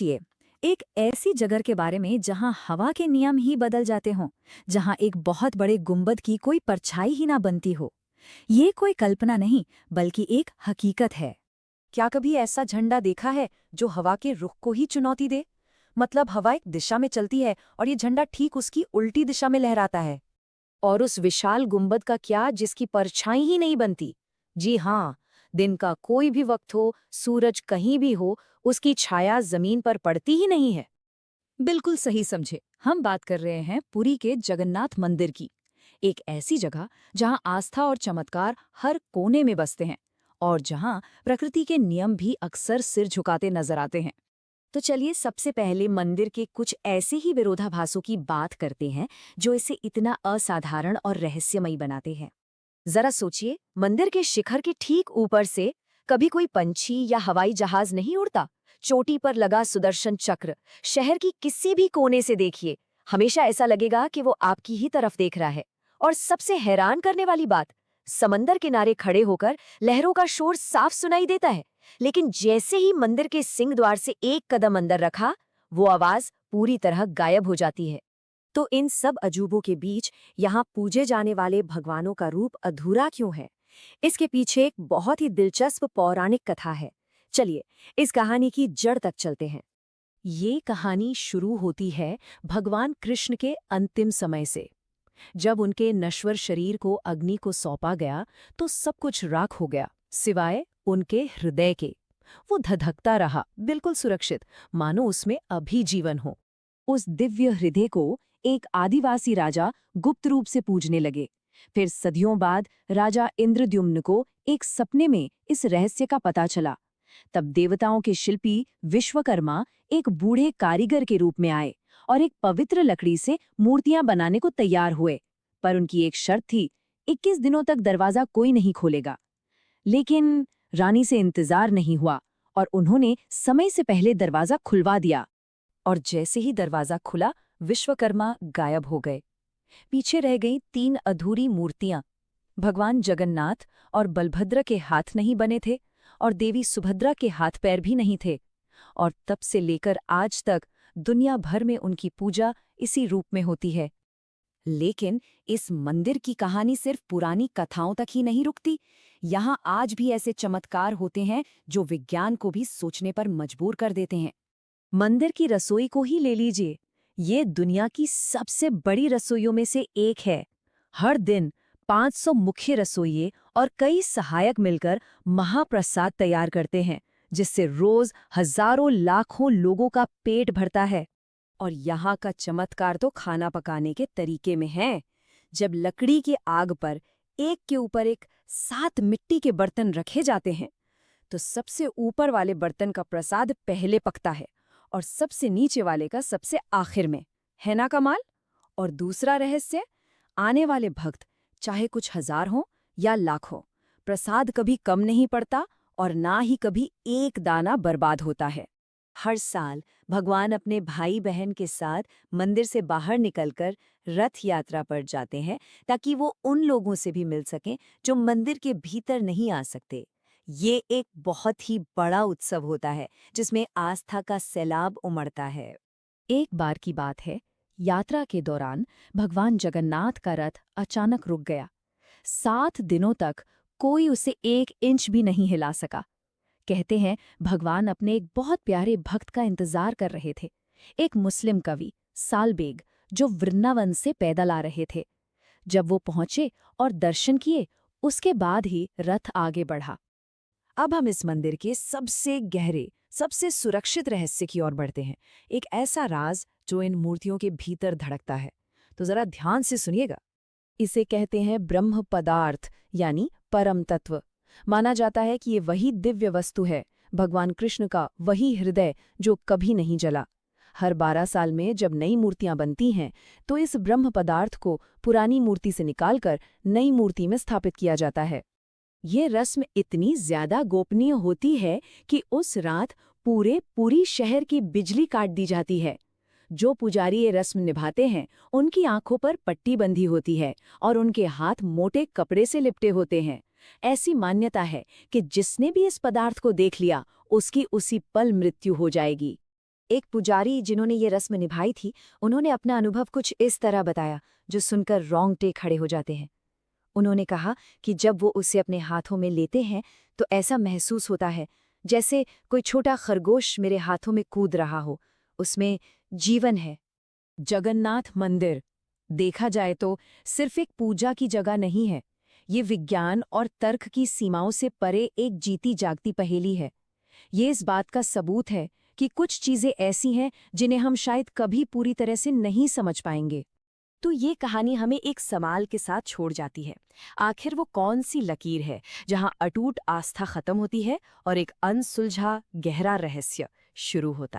ये एक ऐसी जगह के बारे में जहां हवा के नियम ही बदल जाते हों, जहां एक बहुत बड़े गुंबद की कोई परछाई ही ना बनती हो। ये कोई कल्पना नहीं, बल्कि एक हकीकत है। क्या कभी ऐसा झंडा देखा है जो हवा के रुख को ही चुनौती दे? मतलब हवा एक दिशा में चलती है और ये झंडा ठीक उसकी उल्टी दिशा में लहराता है। और उस विशाल गुंबद का क्या जिसकी परछाई ही नहीं बनती? जी हाँ, दिन का कोई भी वक्त हो, सूरज कहीं भी हो, उसकी छाया जमीन पर पड़ती ही नहीं है। बिल्कुल सही समझे। हम बात कर रहे हैं पुरी के जगन्नाथ मंदिर की। एक ऐसी जगह जहां आस्था और चमत्कार हर कोने में बसते हैं, और जहां प्रकृति के नियम भी अक्सर सिर झुकाते नजर आते हैं। तो चलिए सबसे पहले मंदिर के कुछ ऐसे ही विरोधाभासों की बात करते हैं जो इसे इतना असाधारण और रहस्यमयी बनाते हैं। जरा सोचिए, मंदिर के शिखर के ठीक ऊपर से कभी कोई पंछी या हवाई जहाज नहीं उड़ता। चोटी पर लगा सुदर्शन चक्र शहर की किसी भी कोने से देखिए, हमेशा ऐसा लगेगा कि वो आपकी ही तरफ देख रहा है। और सबसे हैरान करने वाली बात, समंदर किनारे खड़े होकर लहरों का शोर साफ सुनाई देता है, लेकिन जैसे ही मंदिर के सिंह द्वार से एक कदम अंदर रखा, वो आवाज पूरी तरह गायब हो जाती है। तो इन सब अजूबों के बीच यहाँ पूजे जाने वाले भगवानों का रूप अधूरा क्यों है? इसके पीछे एक बहुत ही दिलचस्प पौराणिक कथा है। चलिए इस कहानी की जड़ तक चलते हैं। ये कहानी शुरू होती है भगवान कृष्ण के अंतिम समय से। जब उनके नश्वर शरीर को अग्नि को सौंपा गया तो सब कुछ राख हो गया, सिवाय उनके हृदय के। वो धधकता रहा, बिल्कुल सुरक्षित, मानो उसमें अभी जीवन हो। उस दिव्य हृदय को एक आदिवासी राजा गुप्त रूप से पूजने लगे। फिर सदियों बाद राजा इंद्रद्युम्न को एक सपने में इस रहस्य का पता चला। तब देवताओं के शिल्पी विश्वकर्मा एक बूढ़े कारीगर के रूप में आए और एक पवित्र लकड़ी से मूर्तियां बनाने को तैयार हुए। पर उनकी एक शर्त थी, 21 दिनों तक दरवाजा कोई नहीं खोलेगा। लेकिन रानी से इंतजार नहीं हुआ और उन्होंने समय से पहले दरवाजा खुलवा दिया। और जैसे ही दरवाजा खुला, विश्वकर्मा गायब हो गए। पीछे रह गई 3 अधूरी मूर्तियां। भगवान जगन्नाथ और बलभद्र के हाथ नहीं बने थे और देवी सुभद्रा के हाथ पैर भी नहीं थे। और तब से लेकर आज तक दुनिया भर में उनकी पूजा इसी रूप में होती है। लेकिन इस मंदिर की कहानी सिर्फ पुरानी कथाओं तक ही नहीं रुकती। यहाँ आज भी ऐसे चमत्कार होते हैं जो विज्ञान को भी सोचने पर मजबूर कर देते हैं। मंदिर की रसोई को ही ले लीजिए, ये दुनिया की सबसे बड़ी रसोइयों में से एक है। हर दिन 500 मुख्य रसोइये और कई सहायक मिलकर महाप्रसाद तैयार करते हैं, जिससे रोज हजारों लाखों लोगों का पेट भरता है। और यहाँ का चमत्कार तो खाना पकाने के तरीके में है। जब लकड़ी की आग पर एक के ऊपर एक 7 मिट्टी के बर्तन रखे जाते हैं, तो सबसे ऊपर वाले बर्तन का प्रसाद पहले पकता है और सबसे नीचे वाले का सबसे आखिर में। है ना कमाल? और दूसरा रहस्य, आने वाले भक्त चाहे कुछ हजार हों या लाख हों, प्रसाद कभी कम नहीं पड़ता और ना ही कभी एक दाना बर्बाद होता है। हर साल भगवान अपने भाई बहन के साथ मंदिर से बाहर निकलकर रथ यात्रा पर जाते हैं, ताकि वो उन लोगों से भी मिल सकें जो मंदिर के भीतर नहीं आ सकते। ये एक बहुत ही बड़ा उत्सव होता है जिसमें आस्था का सैलाब उमड़ता है। एक बार की बात है, यात्रा के दौरान भगवान जगन्नाथ का रथ अचानक रुक गया। 7 दिनों तक कोई उसे 1 इंच भी नहीं हिला सका। कहते हैं भगवान अपने एक बहुत प्यारे भक्त का इंतजार कर रहे थे, एक मुस्लिम कवि सालबेग, जो वृंदावन से पैदल आ रहे थे। जब वो पहुंचे और दर्शन किए, उसके बाद ही रथ आगे बढ़ा। अब हम इस मंदिर के सबसे गहरे, सबसे सुरक्षित रहस्य की ओर बढ़ते हैं। एक ऐसा राज जो इन मूर्तियों के भीतर धड़कता है। तो जरा ध्यान से सुनिएगा। इसे कहते हैं ब्रह्म पदार्थ, यानी परम तत्व। माना जाता है कि ये वही दिव्य वस्तु है, भगवान कृष्ण का वही हृदय जो कभी नहीं जला। हर 12 साल में जब नई मूर्तियां बनती हैं, तो इस ब्रह्म पदार्थ को पुरानी मूर्ति से निकालकर नई मूर्ति में स्थापित किया जाता है। ये रस्म इतनी ज्यादा गोपनीय होती है कि उस रात पूरी शहर की बिजली काट दी जाती है। जो पुजारी ये रस्म निभाते हैं, उनकी आंखों पर पट्टी बंधी होती है और उनके हाथ मोटे कपड़े से लिपटे होते हैं। ऐसी मान्यता है कि जिसने भी इस पदार्थ को देख लिया, उसकी उसी पल मृत्यु हो जाएगी। एक पुजारी जिन्होंने ये रस्म निभाई थी, उन्होंने अपना अनुभव कुछ इस तरह बताया, जो सुनकर रोंगटे खड़े हो जाते हैं। उन्होंने कहा कि जब वो उसे अपने हाथों में लेते हैं तो ऐसा महसूस होता है जैसे कोई छोटा खरगोश मेरे हाथों में कूद रहा हो, उसमें जीवन है। जगन्नाथ मंदिर देखा जाए तो सिर्फ एक पूजा की जगह नहीं है, ये विज्ञान और तर्क की सीमाओं से परे एक जीती जागती पहेली है। ये इस बात का सबूत है कि कुछ चीजें ऐसी हैं जिन्हें हम शायद कभी पूरी तरह से नहीं समझ पाएंगे। तो ये कहानी हमें एक सवाल के साथ छोड़ जाती है। आखिर वो कौन सी लकीर है जहां अटूट आस्था खत्म होती है और एक अनसुलझा गहरा रहस्य शुरू होता है?